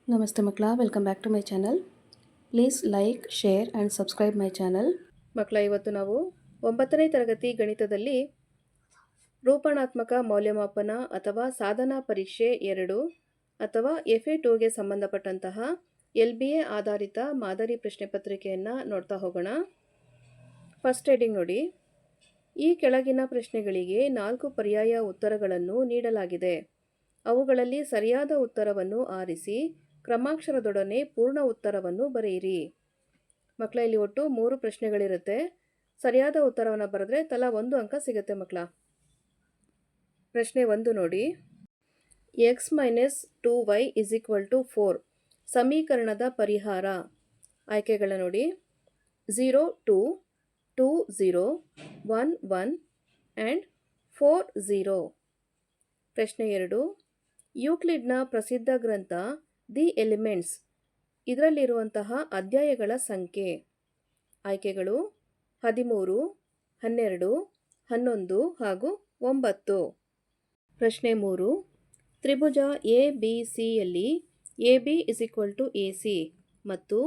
ನಮಸ್ತೆ ಮಕ್ಕಳ, welcome back to my channel. Please like, share and subscribe my channel. ಮಕ್ಕಳ, ಇವತ್ತು ನಾವು 9ನೇ ತರಗತಿ ಗಣಿತದಲ್ಲಿ ರೂಪಣಾತ್ಮಕ ಮೌಲ್ಯಮಾಪನ ಅಥವಾ ಸಾಧನಾ ಪರೀಕ್ಷೆ 2 ಅಥವಾ FA2ಗೆ ಸಂಬಂಧಪಟ್ಟಂತಹ LBA ಆಧಾರಿತ ಮಾದರಿ ಪ್ರಶ್ನೆ ಪತ್ರಿಕೆಯನ್ನು ನೋಡ್ತಾ ಹೋಗೋಣ. ಫಸ್ಟ್ ಹೆಡಿಂಗ್ ನೋಡಿ. ಈ ಕೆಳಗಿನ ಪ್ರಶ್ನೆಗಳಿಗೆ 4 ಪರ್ಯಾಯ ಉತ್ತರಗಳನ್ನು ನೀಡಲಾಗಿದೆ. ಅವುಗಳಲ್ಲಿ ಸರಿಯಾದ ಉತ್ತರವನ್ನು ಆರಿಸಿ ಕ್ರಮಾಕ್ಷರದೊಡನೆ ಪೂರ್ಣ ಉತ್ತರವನ್ನು ಬರೆಯಿರಿ. ಮಕ್ಕಳ, ಇಲ್ಲಿ ಒಟ್ಟು 3 ಪ್ರಶ್ನೆಗಳಿರುತ್ತೆ. ಸರಿಯಾದ ಉತ್ತರವನ್ನು ಬರೆದ್ರೆ ತಲಾ 1 ಅಂಕ ಸಿಗುತ್ತೆ ಮಕ್ಕಳ. ಪ್ರಶ್ನೆ 1 ನೋಡಿ. x - 2y = 4 ಸಮೀಕರಣದ ಪರಿಹಾರ. ಆಯ್ಕೆಗಳ ನೋಡಿ. 0, 2, 2, 0, 1, 1 ಆ್ಯಂಡ್ 4, 0. ಪ್ರಶ್ನೆ 2. ಯೂಕ್ಲಿಡ್ನ ಪ್ರಸಿದ್ಧ ಗ್ರಂಥ ದಿ ಎಲಿಮೆಂಟ್ಸ್ ಇದರಲ್ಲಿರುವಂತಹ ಅಧ್ಯಾಯಗಳ ಸಂಖ್ಯೆ. ಆಯ್ಕೆಗಳು 13, 12, 11 ಹಾಗೂ 9. ಪ್ರಶ್ನೆ 3. ತ್ರಿಭುಜ ABCಯಲ್ಲಿ AB = AC ಮತ್ತು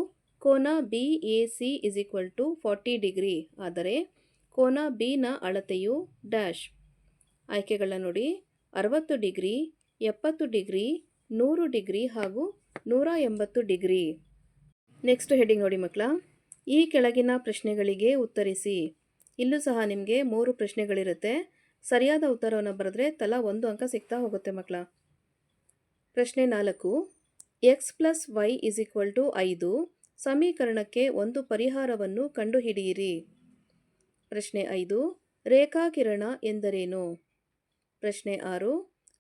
ಕೋನ BAC = 40 ಡಿಗ್ರಿ ಆದರೆ ಕೋನ Bನ ಅಳತೆಯು ಡ್ಯಾಶ್. ಆಯ್ಕೆಗಳ ನೋಡಿ. 60 ಡಿಗ್ರಿ, 70 ಡಿಗ್ರಿ, 100 ಡಿಗ್ರಿ ಹಾಗೂ 180 ಡಿಗ್ರಿ. ನೆಕ್ಸ್ಟ್ ಹೆಡಿಂಗ್ ನೋಡಿ ಮಕ್ಕಳ. ಈ ಕೆಳಗಿನ ಪ್ರಶ್ನೆಗಳಿಗೆ ಉತ್ತರಿಸಿ. ಇಲ್ಲೂ ಸಹ ನಿಮಗೆ 3 ಪ್ರಶ್ನೆಗಳಿರುತ್ತೆ. ಸರಿಯಾದ ಉತ್ತರವನ್ನು ಬರೆದ್ರೆ ತಲಾ 1 ಅಂಕ ಸಿಗ್ತಾ ಹೋಗುತ್ತೆ ಮಕ್ಕಳ. ಪ್ರಶ್ನೆ 4. x + y = 5 ಸಮೀಕರಣಕ್ಕೆ ಒಂದು ಪರಿಹಾರವನ್ನು ಕಂಡುಹಿಡಿಯಿರಿ. ಪ್ರಶ್ನೆ 5. ರೇಖಾಕಿರಣ ಎಂದರೇನು? ಪ್ರಶ್ನೆ 6.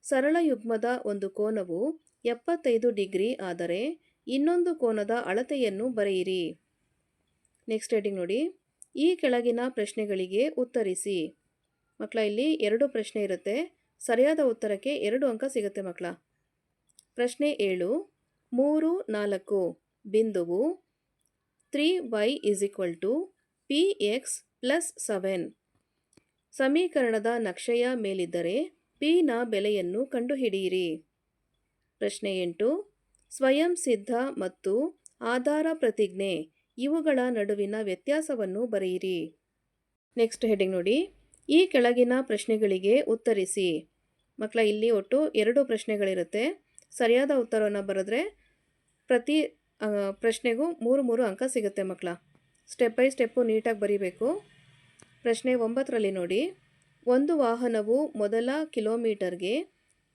ಸರಳ ಯುಗ್ಮದ ಒಂದು ಕೋನವು 75 ಡಿಗ್ರಿ ಆದರೆ ಇನ್ನೊಂದು ಕೋನದ ಅಳತೆಯನ್ನು ಬರೆಯಿರಿ. ನೆಕ್ಸ್ಟ್ ಹೆಡಿಂಗ್ ನೋಡಿ. ಈ ಕೆಳಗಿನ ಪ್ರಶ್ನೆಗಳಿಗೆ ಉತ್ತರಿಸಿ. ಮಕ್ಕಳ, ಇಲ್ಲಿ 2 ಪ್ರಶ್ನೆ ಇರುತ್ತೆ. ಸರಿಯಾದ ಉತ್ತರಕ್ಕೆ 2 ಅಂಕ ಸಿಗುತ್ತೆ ಮಕ್ಕಳ. ಪ್ರಶ್ನೆ 7. 3, 4 ಬಿಂದುವು 3y = px + 7 ಸಮೀಕರಣದ ನಕ್ಷೆಯ ಮೇಲಿದ್ದರೆ ಪಿನ ಬೆಲೆಯನ್ನು ಕಂಡುಹಿಡಿಯಿರಿ. ಪ್ರಶ್ನೆ 8. ಸ್ವಯಂ ಸಿದ್ಧ ಮತ್ತು ಆಧಾರ ಪ್ರತಿಜ್ಞೆ ಇವುಗಳ ನಡುವಿನ ವ್ಯತ್ಯಾಸವನ್ನು ಬರೆಯಿರಿ. ನೆಕ್ಸ್ಟ್ ಹೆಡಿಂಗ್ ನೋಡಿ. ಈ ಕೆಳಗಿನ ಪ್ರಶ್ನೆಗಳಿಗೆ ಉತ್ತರಿಸಿ. ಮಕ್ಕಳ, ಇಲ್ಲಿ ಒಟ್ಟು 2 ಪ್ರಶ್ನೆಗಳಿರುತ್ತೆ. ಸರಿಯಾದ ಉತ್ತರವನ್ನು ಬರೆದ್ರೆ ಪ್ರತಿ ಪ್ರಶ್ನೆಗೂ 3 ಅಂಕ ಸಿಗುತ್ತೆ ಮಕ್ಕಳ. ಸ್ಟೆಪ್ ಬೈ ಸ್ಟೆಪ್ಪು ನೀಟಾಗಿ ಬರೀಬೇಕು. ಪ್ರಶ್ನೆ 9ರಲ್ಲಿ ನೋಡಿ. ಒಂದು ವಾಹನವು ಮೊದಲ ಕಿಲೋಮೀಟರ್ಗೆ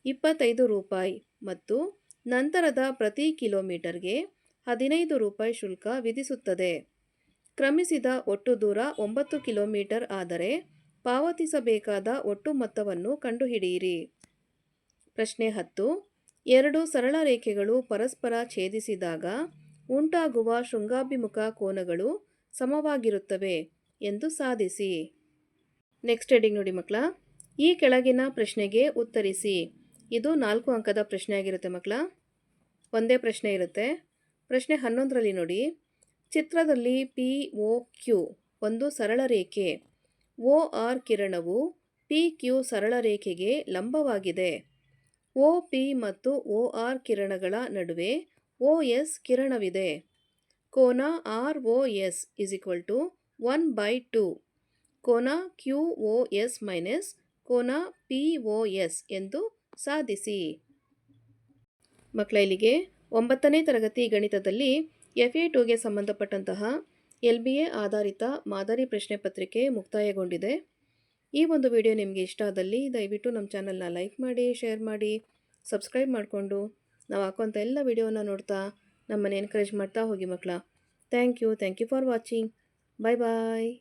25 ರೂಪಾಯಿ ಮತ್ತು ನಂತರದ ಪ್ರತಿ ಕಿಲೋಮೀಟರ್ಗೆ 15 ರೂಪಾಯಿ ಶುಲ್ಕ ವಿಧಿಸುತ್ತದೆ. ಕ್ರಮಿಸಿದ ಒಟ್ಟು ದೂರ 9 ಕಿಲೋಮೀಟರ್ ಆದರೆ ಪಾವತಿಸಬೇಕಾದ ಒಟ್ಟು ಮೊತ್ತವನ್ನು ಕಂಡುಹಿಡಿಯಿರಿ. ಪ್ರಶ್ನೆ 10. 2 ಸರಳ ರೇಖೆಗಳು ಪರಸ್ಪರ ಛೇದಿಸಿದಾಗ ಉಂಟಾಗುವ ಶೃಂಗಾಭಿಮುಖ ಕೋನಗಳು ಸಮವಾಗಿರುತ್ತವೆ ಎಂದು ಸಾಧಿಸಿ. ನೆಕ್ಸ್ಟ್ ಹೆಡಿಂಗ್ ನೋಡಿ ಮಕ್ಕಳ. ಈ ಕೆಳಗಿನ ಪ್ರಶ್ನೆಗೆ ಉತ್ತರಿಸಿ. ಇದು 4 ಅಂಕದ ಪ್ರಶ್ನೆ ಆಗಿರುತ್ತೆ ಮಕ್ಕಳ. ಒಂದೇ ಪ್ರಶ್ನೆ ಇರುತ್ತೆ. ಪ್ರಶ್ನೆ 11ರಲ್ಲಿ ನೋಡಿ. ಚಿತ್ರದಲ್ಲಿ POQ ಒಂದು ಸರಳ ರೇಖೆ. OR ಕಿರಣವು PQ ಸರಳ ರೇಖೆಗೆ ಲಂಬವಾಗಿದೆ. OP ಮತ್ತು OR ಕಿರಣಗಳ ನಡುವೆ OS ಕಿರಣವಿದೆ. ಕೋನ ROS = 1/2 ಕೋನ QOS - ಕೋನ POS ಎಂದು ಸಾಧಿಸಿ. ಮಕ್ಕಳ, ಇಲ್ಲಿಗೆ 9ನೇ ತರಗತಿ ಗಣಿತದಲ್ಲಿ FA2ಗೆ ಸಂಬಂಧಪಟ್ಟಂತಹ LBA ಆಧಾರಿತ ಮಾದರಿ ಪ್ರಶ್ನೆ ಪತ್ರಿಕೆ ಮುಕ್ತಾಯಗೊಂಡಿದೆ. ಈ ಒಂದು ವಿಡಿಯೋ ನಿಮಗೆ ಇಷ್ಟ ಆದಲ್ಲಿ ದಯವಿಟ್ಟು ನಮ್ಮ ಚಾನಲ್ನ ಲೈಕ್ ಮಾಡಿ, ಶೇರ್ ಮಾಡಿ, ಸಬ್ಸ್ಕ್ರೈಬ್ ಮಾಡಿಕೊಂಡು ನಾವು ಹಾಕುವಂಥ ಎಲ್ಲ ವಿಡಿಯೋನ ನೋಡ್ತಾ ನಮ್ಮನ್ನು ಎನ್ಕರೇಜ್ ಮಾಡ್ತಾ ಹೋಗಿ ಮಕ್ಕಳ. Thank you for watching. Bye bye.